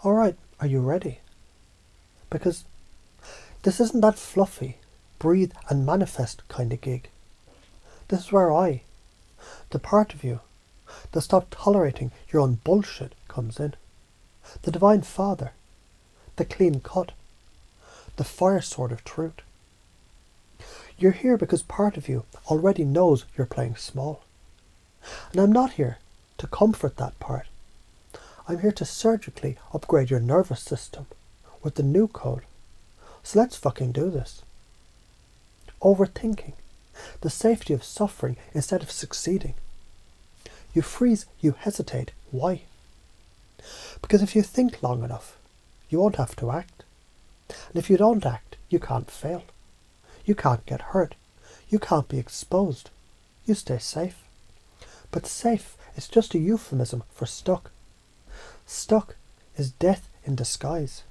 Alright, are you ready? Because this isn't that fluffy, breathe and manifest kind of gig. This is where the part of you that stopped tolerating your own bullshit, comes in. The Divine Father, the clean cut, the fire sword of truth. You're here because part of you already knows you're playing small. And I'm not here to comfort that part. I'm here to surgically upgrade your nervous system with the new code. So let's fucking do this. Overthinking. The safety of suffering instead of succeeding. You freeze, you hesitate. Why? Because if you think long enough, you won't have to act. And if you don't act, you can't fail. You can't get hurt. You can't be exposed. You stay safe. But safe is just a euphemism for stuck. Stuck is death in disguise.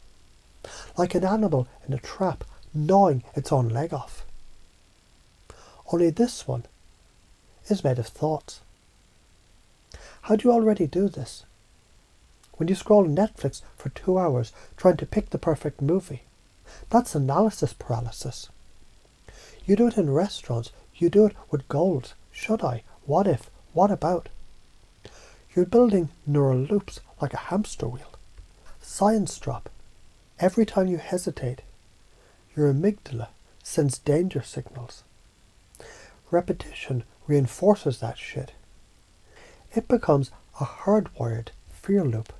Like an animal in a trap gnawing its own leg off. Only this one is made of thoughts. How do you already do this? When you scroll Netflix for 2 hours trying to pick the perfect movie, that's analysis paralysis. You do it in restaurants, you do it with goals. Should I? What if? What about? You're building neural loops like a hamster wheel. Science drop. Every time you hesitate, your amygdala sends danger signals. Repetition reinforces that shit. It becomes a hardwired fear loop.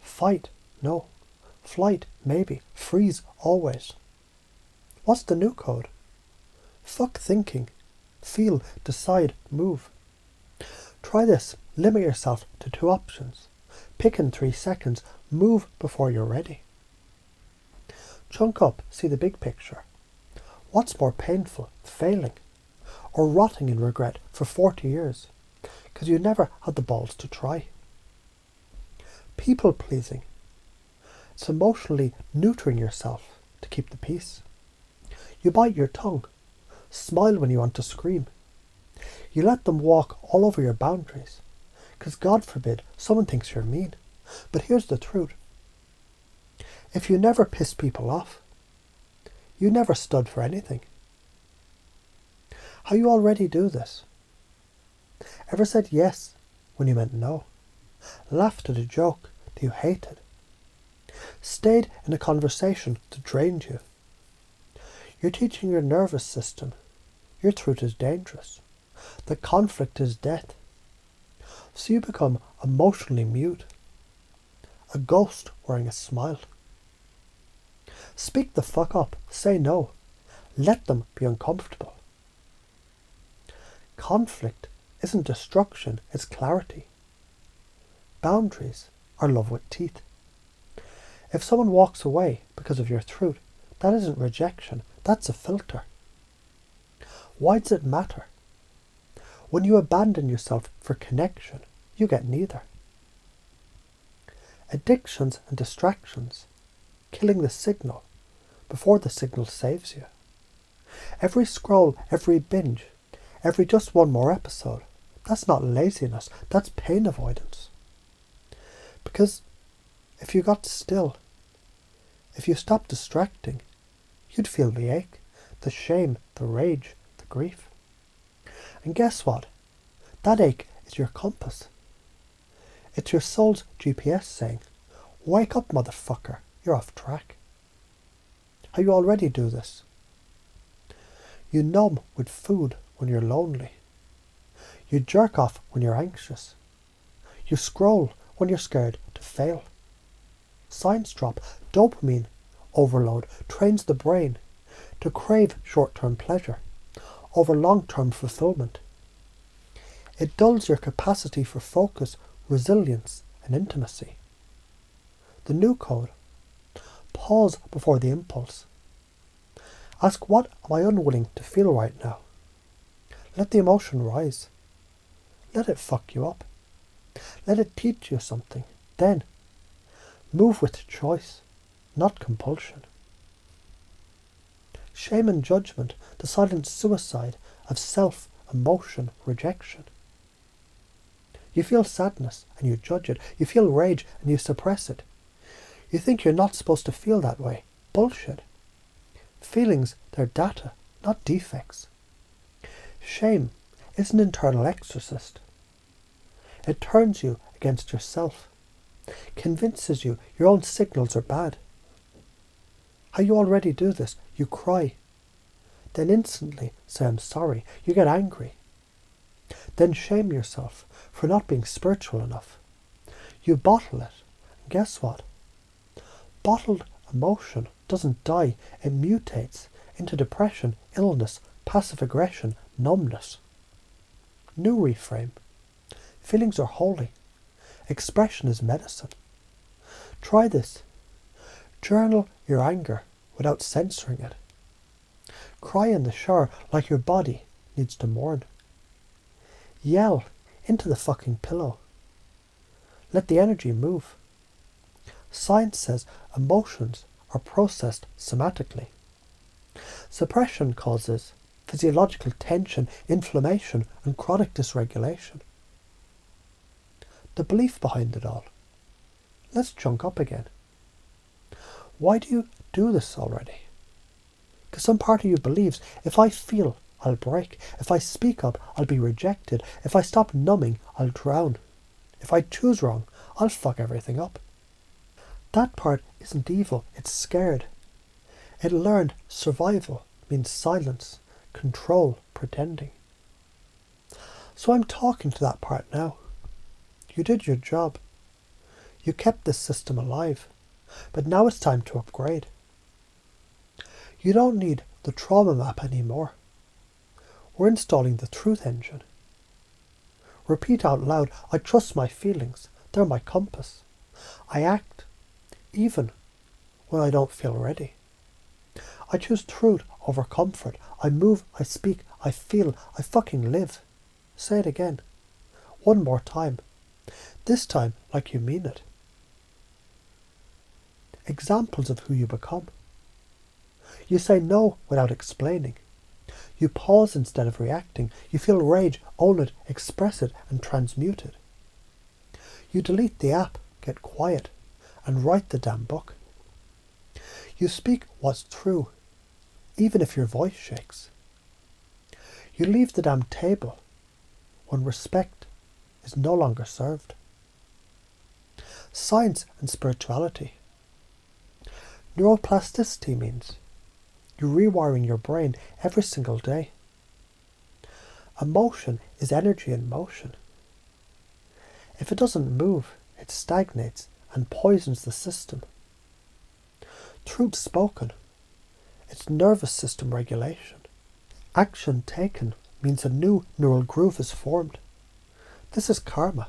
Fight, no. Flight, maybe. Freeze, always. What's the new code? Fuck thinking. Feel, decide, move. Try this. Limit yourself to 2 options. Pick in 3 seconds. Move before you're ready. Chunk up, see the big picture. What's more painful, failing, or rotting in regret for 40 years, because you never had the balls to try? People pleasing. It's emotionally neutering yourself to keep the peace. You bite your tongue, smile when you want to scream. You let them walk all over your boundaries, because God forbid someone thinks you're mean. But here's the truth. If you never piss people off, you never stood for anything. How you already do this? Ever said yes when you meant no? Laughed at a joke that you hated? Stayed in a conversation that drained you? You're teaching your nervous system your truth is dangerous. The conflict is death. So you become emotionally mute. A ghost wearing a smile. Speak the fuck up. Say no. Let them be uncomfortable. Conflict isn't destruction, it's clarity. Boundaries are love with teeth. If someone walks away because of your truth, that isn't rejection, that's a filter. Why does it matter? When you abandon yourself for connection, you get neither. Addictions and distractions, killing the signal before the signal saves you. Every scroll, every binge, every just one more episode, that's not laziness, that's pain avoidance. Because if you got still, if you stopped distracting, you'd feel the ache, the shame, the rage, the grief. And guess what? That ache is your compass. It's your soul's GPS saying, wake up, motherfucker, you're off track. How you already do this? You numb with food when you're lonely. You jerk off when you're anxious. You scroll when you're scared to fail. Science drop, dopamine overload trains the brain to crave short-term pleasure over long-term fulfillment. It dulls your capacity for focus, resilience, and intimacy. The new code. Pause before the impulse. Ask, what am I unwilling to feel right now? Let the emotion rise. Let it fuck you up. Let it teach you something. Then, move with choice, not compulsion. Shame and judgment, the silent suicide of self, emotion, rejection. You feel sadness and you judge it. You feel rage and you suppress it. You think you're not supposed to feel that way. Bullshit. Feelings, they're data, not defects. Shame is an internal exorcist. It turns you against yourself, convinces you your own signals are bad. How you already do this? You cry. Then instantly say I'm sorry. You get angry. Then shame yourself for not being spiritual enough. You bottle it. And guess what? Bottled emotion doesn't die. It mutates into depression, illness, passive aggression, numbness. New reframe. Feelings are holy. Expression is medicine. Try this. Journal your anger without censoring it. Cry in the shower like your body needs to mourn. Yell into the fucking pillow. Let the energy move. Science says emotions are processed somatically. Suppression causes physiological tension, inflammation, and chronic dysregulation. The belief behind it all. Let's chunk up again. Why do you do this already? Because some part of you believes, if I feel, I'll break. If I speak up, I'll be rejected. If I stop numbing, I'll drown. If I choose wrong, I'll fuck everything up. That part isn't evil, it's scared. It learned survival means silence, control, pretending. So I'm talking to that part now. You did your job. You kept this system alive. But now it's time to upgrade. You don't need the trauma map anymore. We're installing the truth engine. Repeat out loud, I trust my feelings. They're my compass. I act, even when I don't feel ready. I choose truth over comfort. I move, I speak, I feel, I fucking live. Say it again. One more time. This time like you mean it. Examples of who you become. You say no without explaining. You pause instead of reacting. You feel rage, own it, express it, and transmute it. You delete the app, get quiet, and write the damn book. You speak what's true, even if your voice shakes. You leave the damn table when respect is no longer served. Science and spirituality. Neuroplasticity means you're rewiring your brain every single day. Emotion is energy in motion. If it doesn't move, it stagnates and poisons the system. Truth spoken, it's nervous system regulation. Action taken means a new neural groove is formed. This is karma,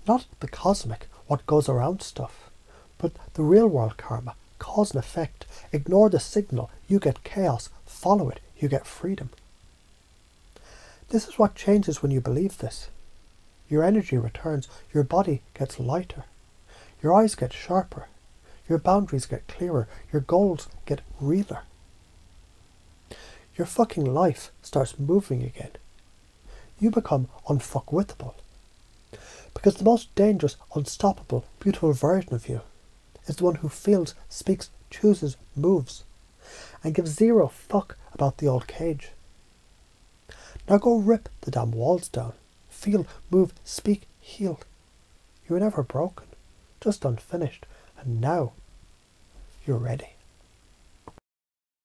not the cosmic, what goes around stuff, but the real world karma, cause and effect. Ignore the signal, you get chaos. Follow it, you get freedom. This is what changes when you believe this. Your energy returns, your body gets lighter, your eyes get sharper, your boundaries get clearer, your goals get realer. Your fucking life starts moving again. You become unfuckwithable. Because the most dangerous, unstoppable, beautiful version of you is the one who feels, speaks, chooses, moves, and gives zero fuck about the old cage. Now go rip the damn walls down. Feel, move, speak, heal. You were never broken, just unfinished, and now you're ready.